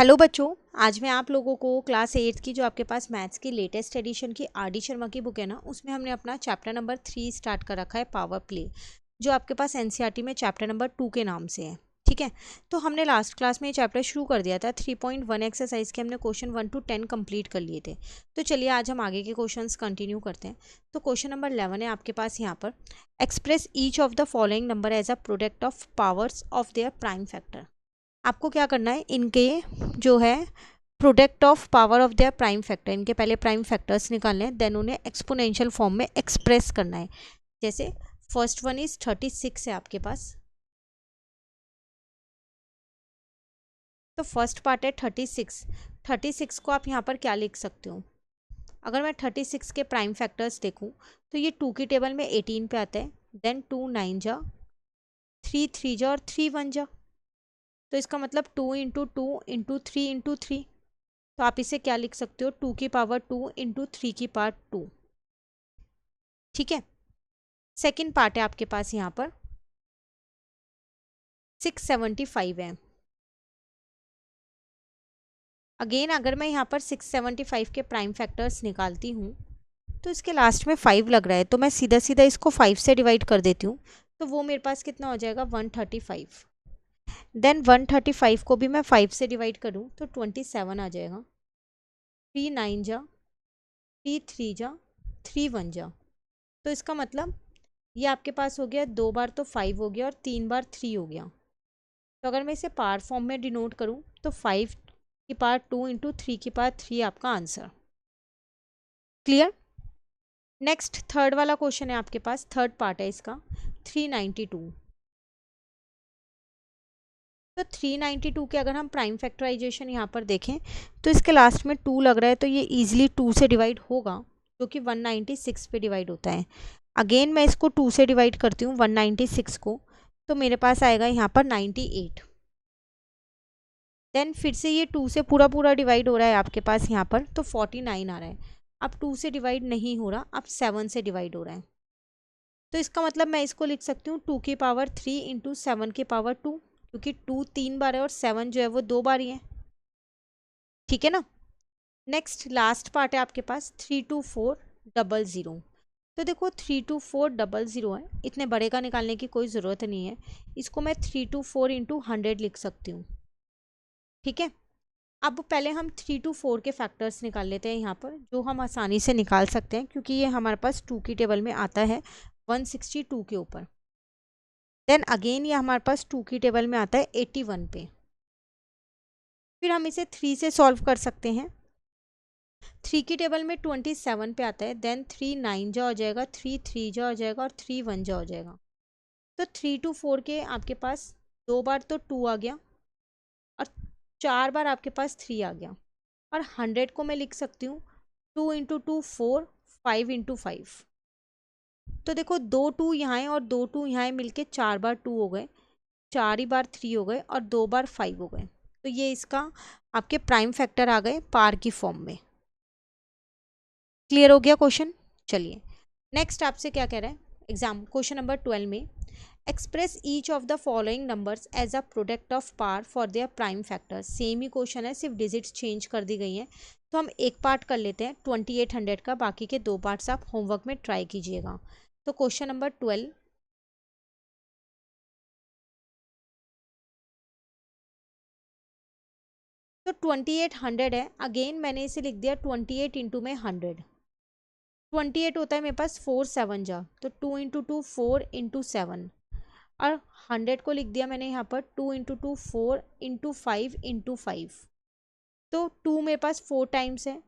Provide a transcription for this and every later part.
Hello बच्चों, आज मैं आप लोगों को क्लास 8 की जो आपके पास मैथ्स की लेटेस्ट एडिशन की आर.डी. शर्मा की बुक है ना, उसमें हमने अपना चैप्टर नंबर 3 स्टार्ट कर रखा है, पावर प्ले, जो आपके पास एनसीईआरटी में चैप्टर नंबर 2 के नाम से है। ठीक है, तो हमने लास्ट क्लास में ये चैप्टर शुरू कर दिया था। 3.1 एक्सरसाइज के हमने क्वेश्चन 1 to 10 कंप्लीट कर लिए थे। तो चलिए आज हम आगे के क्वेश्चन कंटिन्यू करते हैं। तो क्वेश्चन नंबर 11 है आपके पास यहाँ पर, express each of the following number as a product of powers of their prime factor. आपको क्या करना है, इनके जो है product of power of their prime factor, इनके पहले प्राइम फैक्टर्स निकालने हैं, देन उन्हें एक्सपोनेंशियल फॉर्म में एक्सप्रेस करना है। जैसे फर्स्ट वन इज 36 है आपके पास, तो फर्स्ट पार्ट है 36। 36 को आप यहाँ पर क्या लिख सकते हो, अगर मैं 36 के प्राइम फैक्टर्स देखूँ तो ये 2 की टेबल में 18 पे आता है, देन 2 9 जा, 3 3 जा और 3 1 जा। तो इसका मतलब 2 इंटू 2 इंटू 3 इंटू 3, तो आप इसे क्या लिख सकते हो, 2 की पावर 2 इंटू 3 की पावर 2। ठीक है, सेकेंड पार्ट है आपके पास यहाँ पर 675 है। अगेन अगर मैं यहाँ पर 675 के प्राइम फैक्टर्स निकालती हूँ तो इसके लास्ट में 5 लग रहा है, तो मैं सीधा सीधा इसको 5 से डिवाइड कर देती हूँ, तो वो मेरे पास कितना हो जाएगा 135। देन 135 को भी मैं 5 से डिवाइड करूँ तो 27 आ जाएगा। 3 9 जा, 3 3 जा, 3 1 जा। तो इसका मतलब ये आपके पास हो गया, 2 बार तो 5 हो गया और 3 बार 3 हो गया। तो अगर मैं इसे पावर फॉर्म में डिनोट करूँ तो 5 की पावर 2 इंटू 3 की पावर 3 आपका आंसर। क्लियर। नेक्स्ट थर्ड वाला क्वेश्चन है आपके पास, थर्ड पार्ट है इसका 392। तो 392 के अगर हम प्राइम फैक्टराइजेशन यहाँ पर देखें तो इसके लास्ट में 2 लग रहा है, तो ये इजीली 2 से डिवाइड होगा, जो कि 196 पे डिवाइड होता है। अगेन मैं इसको 2 से डिवाइड करती हूँ 196 को, तो मेरे पास आएगा यहाँ पर 98। देन फिर से ये 2 से पूरा पूरा डिवाइड हो रहा है आपके पास यहाँ पर, तो 49 आ रहा है। अब 2 से डिवाइड नहीं हो रहा, अब 7 से डिवाइड हो रहा है। तो इसका मतलब मैं इसको लिख सकती हूँ 2 की पावर 3 इंटू 7 की पावर 2, क्योंकि 2 3 बार है और 7 जो है वो 2 बार ही है। ठीक है ना। नेक्स्ट लास्ट पार्ट है आपके पास 32400। तो देखो 32400 है, इतने बड़े का निकालने की कोई ज़रूरत नहीं है, इसको मैं 324 इंटू 100 लिख सकती हूँ। ठीक है, अब पहले हम 324 के फैक्टर्स निकाल लेते हैं यहाँ पर, जो हम आसानी से निकाल सकते हैं क्योंकि ये हमारे पास 2 की टेबल में आता है 162 के ऊपर। देन अगेन ये हमारे पास 2 की टेबल में आता है 81 पे। फिर हम इसे 3 से सॉल्व कर सकते हैं। 3 की टेबल में 27 पे आता है, देन 3 9 जा हो जाएगा, 3 3 जा हो जाएगा और 3 1 जा हो जाएगा। तो 3 to 4 के आपके पास 2 बार तो 2 आ गया और 4 बार आपके पास 3 आ गया। और 100 को मैं लिख सकती हूँ 2 इंटू 2 4, 5 इंटू 5। तो देखो 2 2 यहाँ है और 2 2 यहाँ है, मिलके 4 बार 2 हो गए, 4 ही बार 3 हो गए और 2 बार 5 हो गए। तो ये इसका आपके प्राइम फैक्टर आ गए पार की फॉर्म में। क्लियर हो गया क्वेश्चन। चलिए नेक्स्ट आपसे क्या कह रहा है, एग्जाम क्वेश्चन नंबर 12 में, express each of the following numbers as a product of par for their prime factor. Same ही क्वेश्चन है, सिर्फ डिजिट्स चेंज कर दी गई हैं। तो हम एक पार्ट कर लेते हैं 2800 का, बाकी के 2 पार्ट्स आप होमवर्क में ट्राई कीजिएगा। तो क्वेश्चन नंबर 12, तो 2800 है, अगेन मैंने इसे लिख दिया 28 इंटू में 100। 28 होता है मेरे पास 4 7 जा, तो 2 इंटू 2 4 इंटू 7, और 100 को लिख दिया मैंने यहाँ पर 2 इंटू 2 4 इंटू 5 इंटू 5। तो 2 मेरे पास 4 टाइम्स है,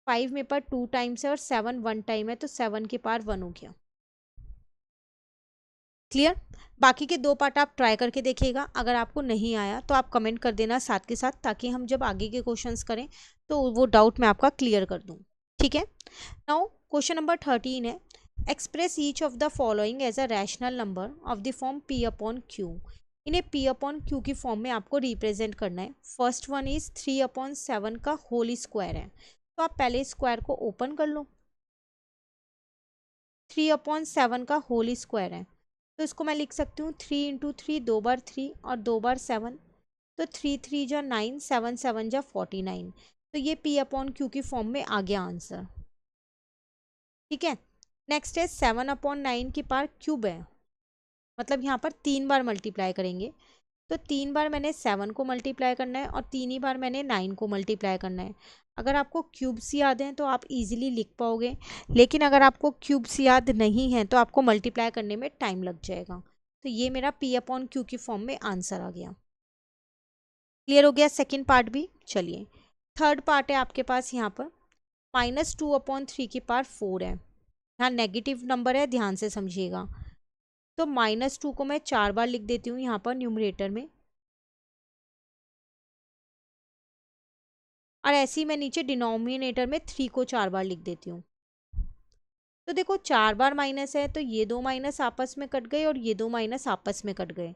5 मेरे पास 2 टाइम्स है और 7 1 टाइम है, तो 7 की पावर 1 हो गया। क्लियर। बाकी के 2 पार्ट आप ट्राई करके देखिएगा, अगर आपको नहीं आया तो आप कमेंट कर देना साथ के साथ, ताकि हम जब आगे के क्वेश्चंस करें तो वो डाउट मैं आपका क्लियर कर दूँ। ठीक है। नाउ क्वेश्चन नंबर 13 है, express each of the following as a rational number of the form P upon Q. इन्हें पी अपॉन क्यू की फॉर्म में आपको रिप्रेजेंट करना है। फर्स्ट वन इज 3/7 का होल स्क्वायर है, तो आप पहले स्क्वायर को ओपन कर लो। 3/7 का होल स्क्वायर है, तो इसको मैं लिख सकती हूँ 3 इंटू 3, 2 बार 3 और 2 बार 7, तो 3 3 जा 9, 7 7 जा 49। तो ये P अपॉन Q की फॉर्म में आ गया आंसर। ठीक है, नेक्स्ट है 7 अपॉन 9 की पावर क्यूब है, मतलब यहाँ पर 3 बार मल्टीप्लाई करेंगे। तो 3 बार मैंने 7 को मल्टीप्लाई करना है और 3 ही बार मैंने 9 को मल्टीप्लाई करना है। अगर आपको क्यूब्स याद हैं तो आप इजीली लिख पाओगे, लेकिन अगर आपको क्यूब्स याद नहीं हैं तो आपको मल्टीप्लाई करने में टाइम लग जाएगा। तो ये मेरा P अपॉन Q की फॉर्म में आंसर आ गया। क्लियर हो गया सेकेंड पार्ट भी। चलिए थर्ड पार्ट है आपके पास यहाँ पर -2 अपॉन 3 की पावर 4 है। यहाँ नेगेटिव नंबर है, ध्यान से समझिएगा। तो -2 को मैं 4 बार लिख देती हूँ यहाँ पर न्यूमरेटर में, और ऐसे ही मैं नीचे डिनोमिनेटर में 3 को 4 बार लिख देती हूँ। तो देखो 4 बार माइनस है तो ये 2 माइनस आपस में कट गए और ये 2 माइनस आपस में कट गए।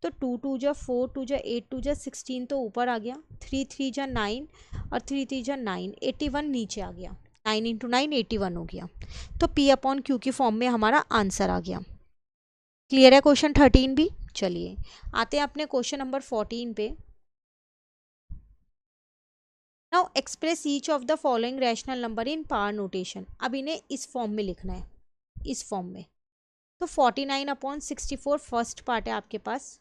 तो 2 2 जा 4, 2 जा 8, 2 जा 16 तो ऊपर आ गया, 3 3 जा 9 और 3 3 जा 9, 81 नीचे आ गया। 9 इंटू 9 81 हो गया। तो P अपॉन Q की फॉर्म में हमारा आंसर आ गया। क्लियर है क्वेश्चन 13 भी। चलिए आते हैं अपने क्वेश्चन नंबर 14 पे। Now express each of the following rational number in power notation. अब इन्हें इस फॉर्म में लिखना है, इस फॉर्म में। तो 49 अपॉन 64 फर्स्ट पार्ट है आपके पास।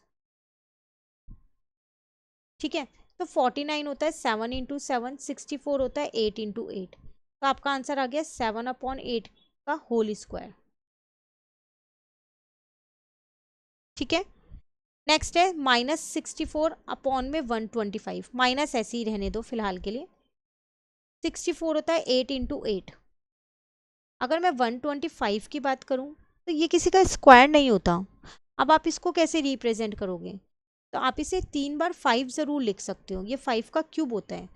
ठीक है, तो 49 होता है 7 इंटू 7, 64 होता है 8 इंटू 8। तो आपका आंसर आ गया 7 अपॉन 8 का होल स्क्वायर। ठीक है, नेक्स्ट है -64 अपॉन में 125। माइनस ऐसे ही रहने दो फिलहाल के लिए। 64 होता है 8 इंटू 8। अगर मैं 125 की बात करूं तो ये किसी का स्क्वायर नहीं होता। अब आप इसको कैसे रिप्रेजेंट करोगे? तो आप इसे 3 बार 5 ज़रूर लिख सकते हो, ये 5 का क्यूब होता है।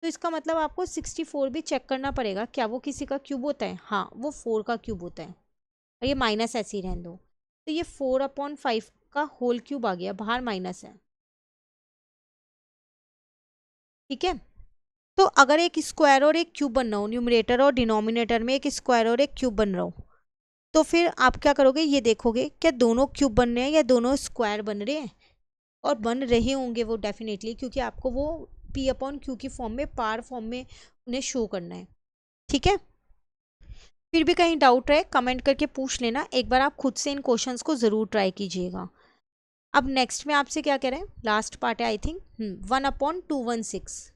तो इसका मतलब आपको 64 भी चेक करना पड़ेगा, क्या वो किसी का क्यूब होता है? हाँ, वो 4 का क्यूब होता है। और ये माइनस ऐसे ही रहने दो। तो ये 4 अपॉन 5 का होल क्यूब आ गया, बाहर माइनस है। ठीक है, तो अगर एक स्क्वायर और एक क्यूब बन रहा हो, न्यूमरेटर और डिनोमिनेटर में एक स्क्वायर और एक क्यूब बन रहा हो, तो फिर आप क्या करोगे? ये देखोगे क्या दोनों क्यूब बन रहे हैं या दोनों स्क्वायर बन रहे हैं। और बन रहे होंगे वो डेफिनेटली, क्योंकि आपको वो P अपॉन Q की फॉर्म में, पावर फॉर्म में उन्हें शो करना है। ठीक है, फिर भी कहीं डाउट रहे कमेंट करके पूछ लेना, एक बार आप खुद से इन क्वेश्चंस को ज़रूर ट्राई कीजिएगा। अब नेक्स्ट में आपसे क्या कह रहे हैं, लास्ट पार्ट है आई थिंक 1/216।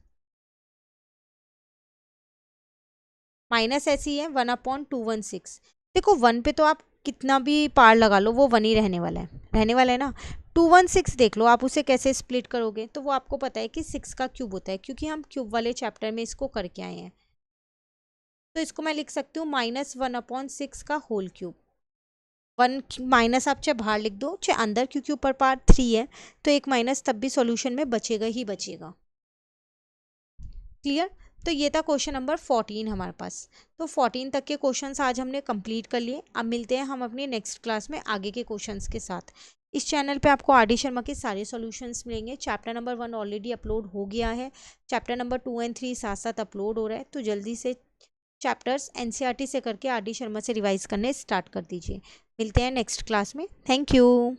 माइनस ऐसी है 1/216। देखो 1 पे तो आप कितना भी पार लगा लो वो 1 ही रहने वाला है, ना। 216 देख लो, आप उसे कैसे स्प्लिट करोगे? तो वो आपको पता है कि 6 का क्यूब होता है, क्योंकि हम क्यूब वाले चैप्टर में इसको करके आए हैं। तो इसको मैं लिख सकती हूँ -1/6 का होल क्यूब। 1 माइनस आप चाहे बाहर लिख दो चाहे अंदर, क्योंकि ऊपर पार 3 है तो एक माइनस तब भी सॉल्यूशन में बचेगा ही बचेगा। क्लियर? तो ये था क्वेश्चन नंबर 14 हमारे पास। तो 14 तक के क्वेश्चंस आज हमने कंप्लीट कर लिए। अब मिलते हैं हम अपनी नेक्स्ट क्लास में आगे के क्वेश्चंस के साथ। इस चैनल पे आपको आर डी शर्मा के सारे सॉल्यूशंस मिलेंगे। चैप्टर नंबर 1 ऑलरेडी अपलोड हो गया है, चैप्टर नंबर 2 एंड 3 साथ साथ अपलोड हो रहा है। तो जल्दी से चैप्टर्स एनसीईआरटी से करके आर डी शर्मा से रिवाइज करने स्टार्ट कर दीजिए। मिलते हैं नेक्स्ट क्लास में। Thank you.